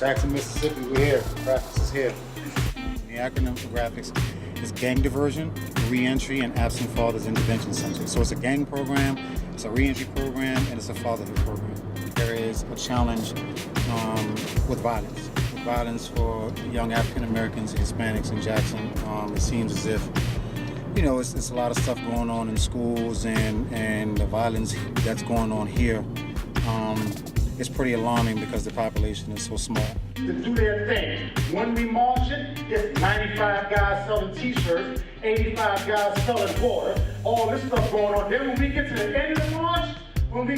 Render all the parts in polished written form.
Jackson, Mississippi, we're here. GRAAFICS is here. The acronym for GRAAFICS is Gang Diversion, Reentry, and Absent Fathers Intervention Center. So it's a gang program, it's a reentry program, and it's a fatherhood program. There is a challenge with violence for young African Americans and Hispanics in Jackson. It seems as if, you know, it's a lot of stuff going on in schools, and the violence that's going on here is pretty alarming because the population is so small. To do their thing. When we march it's 95 guys selling t-shirts, 85 guys selling water, all this stuff going on. Then when we get to the end of the march, everybody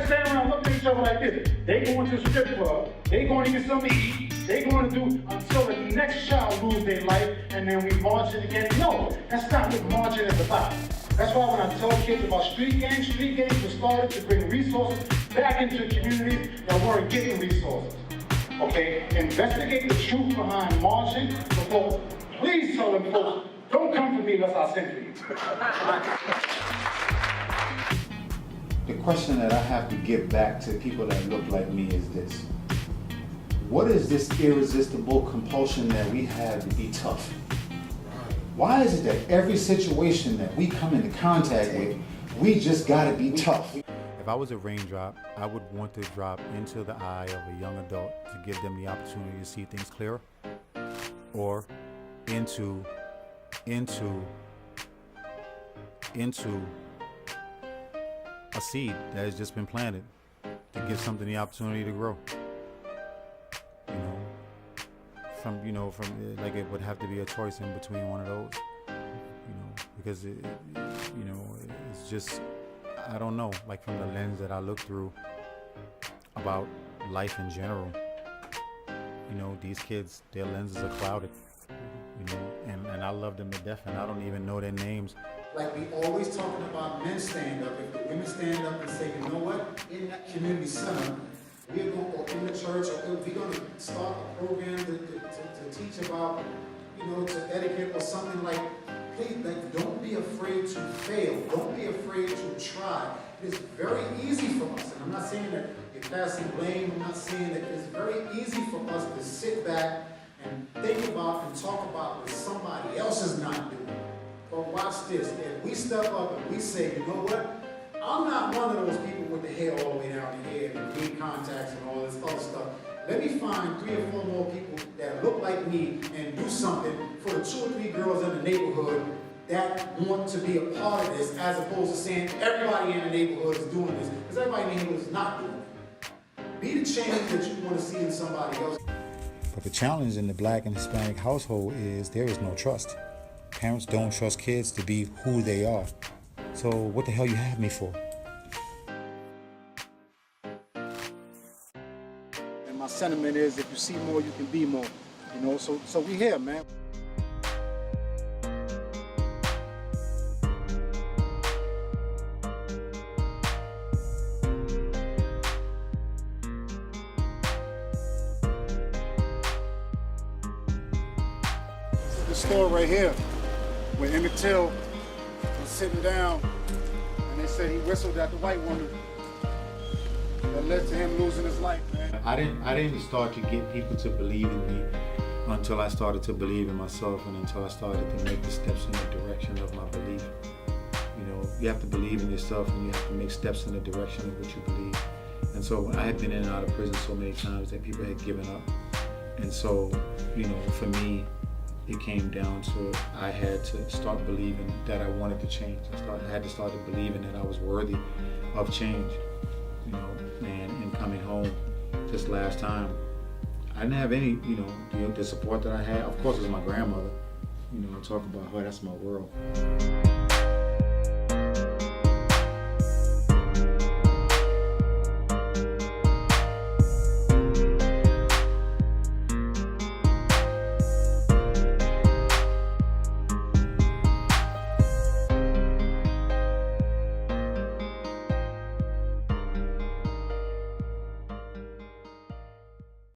standing around looking at each other like this. They going to the strip club, they going to get something to eat, they going to do until the next child lose their life, and then we march it again. No, that's not what marching is about. That's why when I tell kids about street gangs were started to bring resources back into communities that weren't getting resources. Okay, investigate the truth behind marching before, please tell them folks, don't come for me unless I send for you. The question that I have to give back to people that look like me is this. What is this irresistible compulsion that we have to be tough? Why is it that every situation that we come into contact with, we just gotta be tough? If I was a raindrop, I would want to drop into the eye of a young adult to give them the opportunity to see things clearer, or into a seed that has just been planted to give something the opportunity to grow. From like it would have to be a choice in between one of those, because it's just, I don't know, like from the lens that I look through about life in general, these kids, their lenses are clouded, and I love them to death, and I don't even know their names. Like we always talking about men stand up. If the women stand up and say, you know what, in that community center, we're going, or in the church, or we're going to start a program to teach about, to etiquette or something like, please, like, don't be afraid to fail. Don't be afraid to try. It is very easy for us, and I'm not saying that you're passing blame. I'm not saying that it's very easy for us to sit back and think about and talk about what somebody else is not doing. But watch this. If we step up and we say, you know what? I'm not one of those people with the hair all the way down the head and green contacts and all this other stuff. Let me find 3 or 4 more people that look like me and do something for the 2 or 3 girls in the neighborhood that want to be a part of this, as opposed to saying everybody in the neighborhood is doing this, because everybody in the neighborhood is not doing it. Be the change that you want to see in somebody else. But the challenge in the Black and Hispanic household is there is no trust. Parents don't trust kids to be who they are. So what the hell you have me for? And my sentiment is, if you see more, you can be more. So we here, man. The store right here, where Emmett Till was sitting down, and they said he whistled at the white woman. That led to him losing his life, man. I didn't start to get people to believe in me until I started to believe in myself, and until I started to make the steps in the direction of my belief. You have to believe in yourself, and you have to make steps in the direction of what you believe. And so I had been in and out of prison so many times that people had given up. And so, for me, it came down to I had to start believing that I wanted to change. I had to start believing that I was worthy of change. And coming home this last time, I didn't have any, the support that I had. Of course, it was my grandmother. Talk about her, that's my world.